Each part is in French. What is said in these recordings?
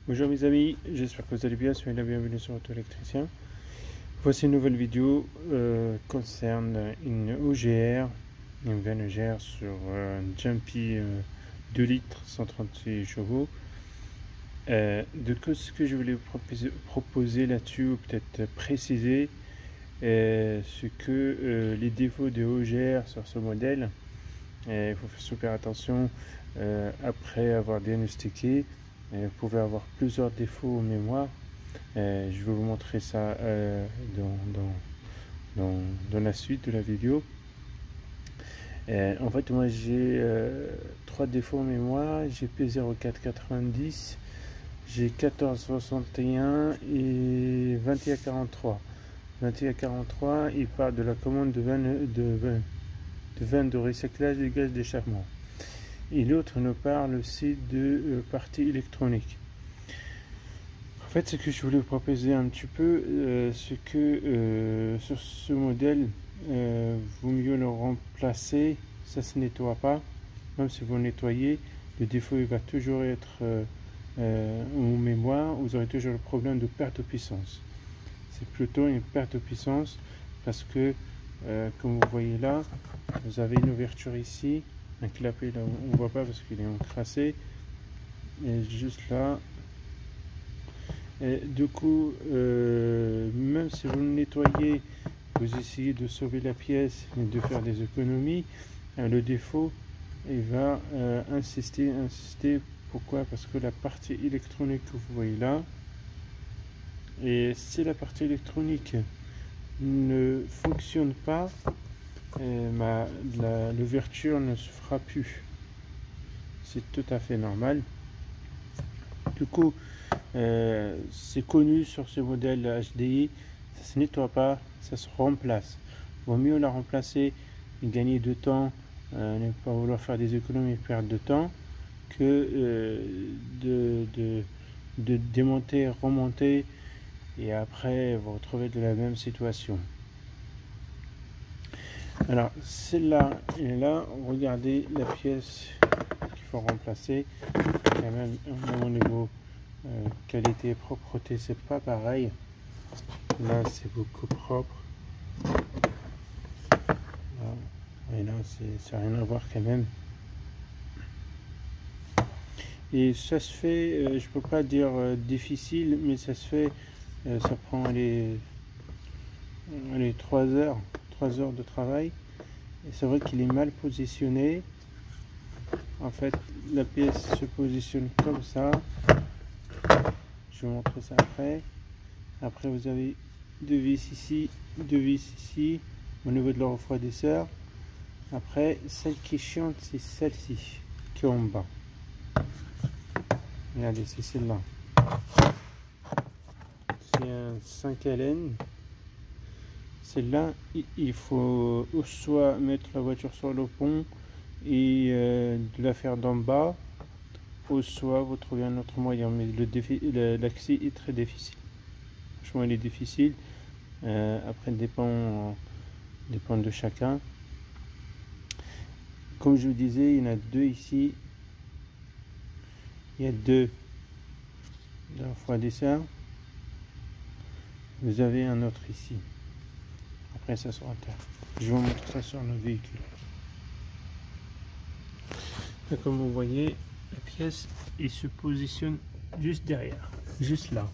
Bonjour mes amis, j'espère que vous allez bien, soyez la bienvenue sur Auto Électricien. Voici une nouvelle vidéo concerne une OGR, une vanne OGR sur un Jumpy 2 litres 136 chevaux. Ce que je voulais vous proposer là-dessus, ou peut-être préciser, ce que les défauts de OGR sur ce modèle. Il faut faire super attention après avoir diagnostiqué. Vous pouvez avoir plusieurs défauts en mémoire. Je vais vous montrer ça dans la suite de la vidéo. En fait, moi j'ai 3 défauts en mémoire. J'ai P0490, j'ai 1461 et 2143. 2143, il part de la commande de vanne de recyclage du gaz d'échappement. Et l'autre nous parle aussi de partie électronique. En fait, ce que je voulais vous proposer un petit peu, c'est que sur ce modèle, vaut mieux le remplacer. Ça se nettoie pas. Même si vous le nettoyez, le défaut il va toujours être en mémoire. Vous aurez toujours le problème de perte de puissance. C'est plutôt une perte de puissance parce que, comme vous voyez là, vous avez une ouverture ici. Un clapet là, on ne voit pas parce qu'il est encrassé, et juste là. Et du coup, même si vous le nettoyez, vous essayez de sauver la pièce et de faire des économies, le défaut il va insister. Pourquoi? Parce que la partie électronique que vous voyez là, et si la partie électronique ne fonctionne pas, l'ouverture ne se fera plus. C'est tout à fait normal. Du coup, c'est connu sur ce modèle HDI, ça se nettoie pas, ça se remplace. Vaut mieux la remplacer et gagner de temps, ne pas vouloir faire des économies et perdre de temps, que de démonter, remonter et après vous retrouvez de la même situation. Alors celle-là et là, regardez la pièce qu'il faut remplacer. Quand même au niveau qualité et propreté, c'est pas pareil. Là c'est beaucoup propre. Et là ça n'a rien à voir quand même. Et ça se fait, je peux pas dire difficile, mais ça se fait. Ça prend les 3 heures de travail. Et c'est vrai qu'il est mal positionné. En fait, la pièce se positionne comme ça. Je vais vous montrer ça après. Après, vous avez 2 vis ici, 2 vis ici, au niveau de leur refroidisseur. Après, celle qui est chiante, c'est celle-ci, qui est en bas. Regardez, c'est celle-là. C'est un 5 Allen. Celle-là, il faut soit mettre la voiture sur le pont et de la faire d'en bas, ou soit vous trouvez un autre moyen, mais l'accès est très difficile. Franchement, il est difficile. Après, dépend de chacun. Comme je vous disais, il y en a 2 ici. Il y a 2 refroidisseurs. Vous avez un autre ici. Après, ça sera à terre. Je vous montre ça sur le véhicule. Et comme vous voyez, la pièce il se positionne juste derrière, juste là.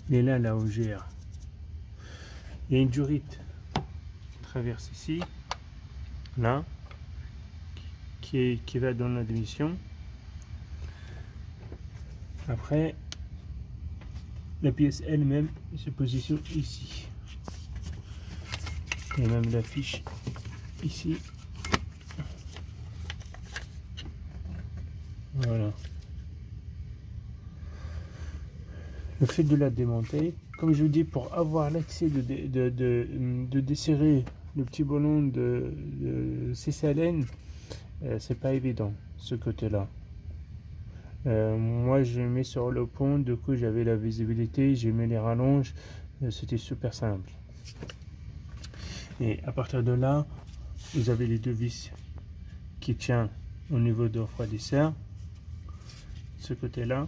Il est là, la OGR. Il y a une durite qui traverse ici, là, qui va dans l'admission. Après, la pièce elle-même se positionne ici. Il y a même l'affiche ici. Voilà. Le fait de la démonter, comme je vous dis, pour avoir l'accès de desserrer le petit ballon de 6 Allen, c'est pas évident ce côté-là. Moi je mets sur le pont, du coup j'avais la visibilité, j'ai mis les rallonges, c'était super simple. Et à partir de là, vous avez les 2 vis qui tiennent au niveau de refroidisseur, ce côté là,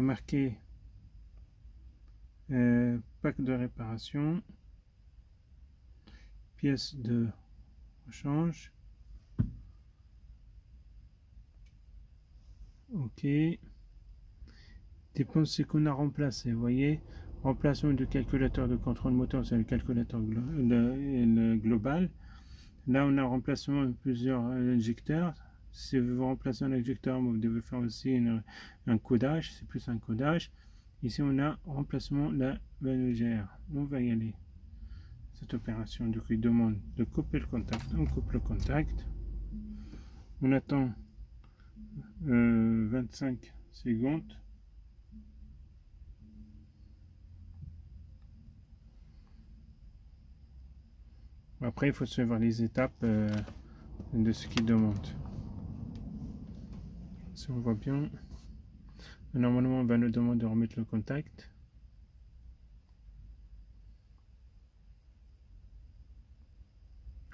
va marquer pack de réparation, pièce de rechange. Ok. Dépenses, c'est qu'on a remplacé. Vous voyez, remplacement de calculateur de contrôle moteur, c'est le calculateur global. Là, on a remplacement de plusieurs injecteurs. Si vous remplacez un injecteur, vous devez faire aussi un codage. C'est plus un codage. Ici, on a remplacement de la VNGR. On va y aller. Cette opération, du coup, il demande de couper le contact. On coupe le contact. On attend 25 secondes. Après, il faut suivre les étapes de ce qu'il demande. Si on voit bien, normalement, on va nous demander de remettre le contact.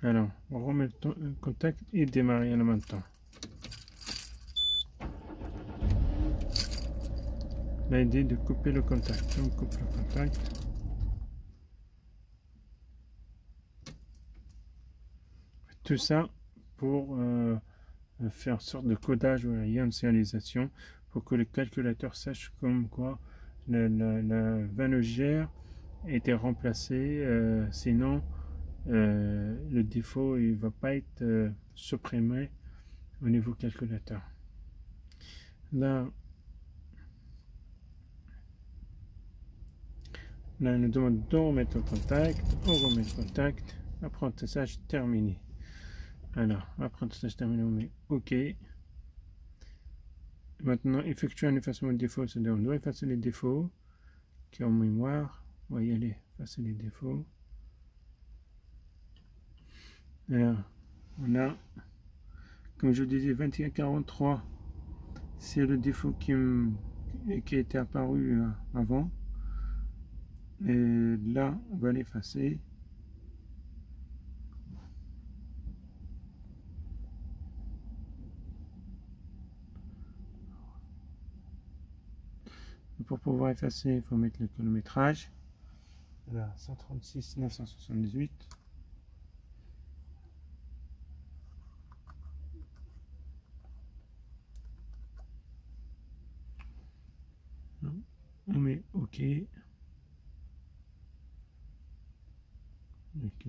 Alors, on remet le contact et démarrer en même temps. L'idée de couper le contact. On coupe le contact. Tout ça pour faire sorte de codage ou initialisation pour que le calculateur sache comme quoi la VNGR a été remplacée. Sinon, le défaut il va pas être supprimé au niveau calculateur. Là, on nous demande de remettre le contact. On remet le contact. Apprentissage terminé. Alors, apprentissage terminé, on met OK. Maintenant, effectuer un effacement de défaut, c'est-à-dire on doit effacer les défauts qui ont en mémoire. On va y aller, effacer les défauts. Alors, on a, comme je disais, 2143. C'est le défaut qui était apparu avant. Et là, on va l'effacer. Pour pouvoir effacer, il faut mettre le kilométrage. Voilà, 136 978. On met OK. OK.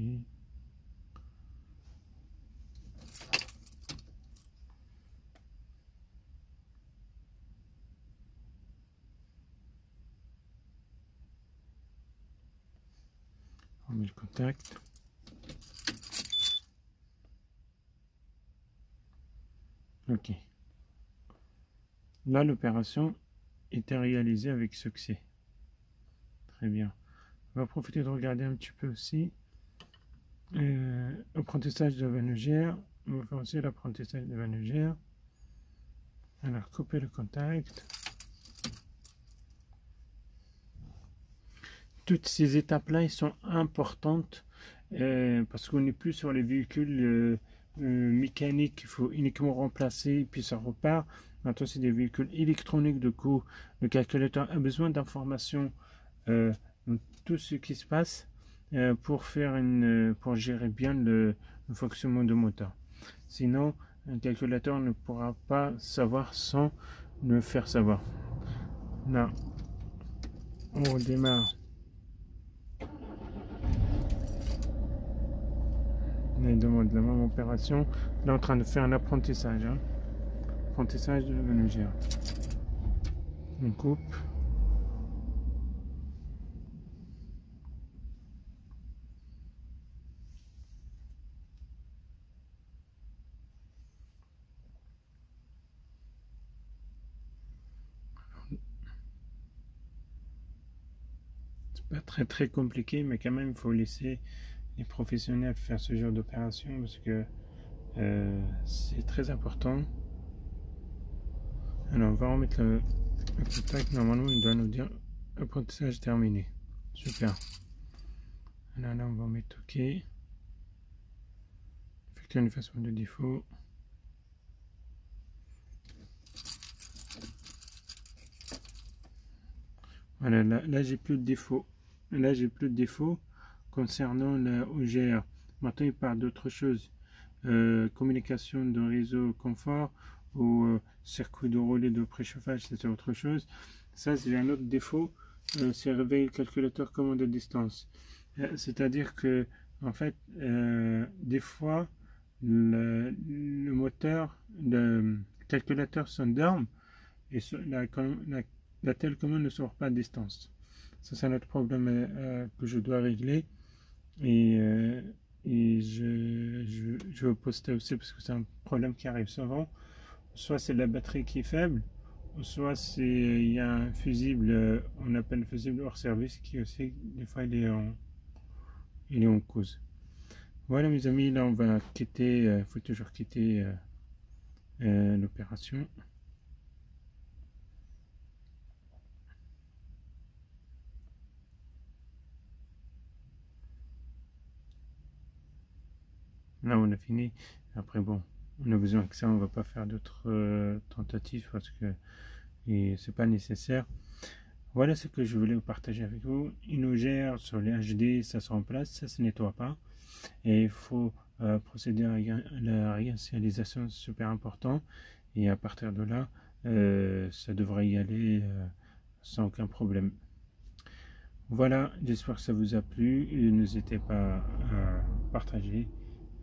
On met le contact. OK. Là, l'opération était réalisée avec succès. Très bien. On va profiter de regarder un petit peu aussi. Apprentissage de VNGR. On va faire aussi l'apprentissage de VNGR. Alors, couper le contact. Toutes ces étapes-là, elles sont importantes parce qu'on n'est plus sur les véhicules mécaniques. Il faut uniquement remplacer et puis ça repart. Maintenant, c'est des véhicules électroniques. Du coup, le calculateur a besoin d'informations dans tout ce qui se passe pour gérer bien le fonctionnement du moteur. Sinon, un calculateur ne pourra pas savoir sans le faire savoir. Là, on redémarre. On demande la même opération. Là, en train de faire un apprentissage. Apprentissage de VNGR. On coupe. Pas très compliqué, mais quand même il faut laisser les professionnels faire ce genre d'opération parce que c'est très important. Alors on va remettre le contact. Normalement il doit nous dire apprentissage terminé. Super. Alors là on va mettre OK. Effectuer une façon de défaut. Voilà, là j'ai plus de défauts. Là j'ai plus de défauts concernant la OGR. Maintenant il parle d'autre chose. Communication de réseau confort ou circuit de relais de préchauffage, c'est autre chose. Ça c'est un autre défaut, c'est réveiller le calculateur commande à distance. C'est-à-dire que en fait des fois le moteur, le calculateur s'endorme et la télécommande ne sort pas à distance. Ça c'est un autre problème que je dois régler et je vais poster aussi parce que c'est un problème qui arrive souvent. Soit c'est la batterie qui est faible, soit il y a un fusible, on appelle fusible hors service qui aussi des fois il est en cause. Voilà mes amis, là on va quitter, il faut toujours quitter l'opération. Là on a fini. Après bon, on a besoin que ça, on va pas faire d'autres tentatives parce que c'est pas nécessaire. Voilà ce que je voulais vous partager avec vous. Une OGR sur les HD, ça se remplace, ça se nettoie pas. Et il faut procéder à la réinitialisation, c'est super important. Et à partir de là, ça devrait y aller sans aucun problème. Voilà, j'espère que ça vous a plu. N'hésitez pas à partager,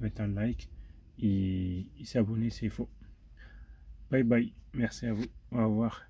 mettre un like et s'abonner s'il faut. Bye bye, merci à vous, au revoir.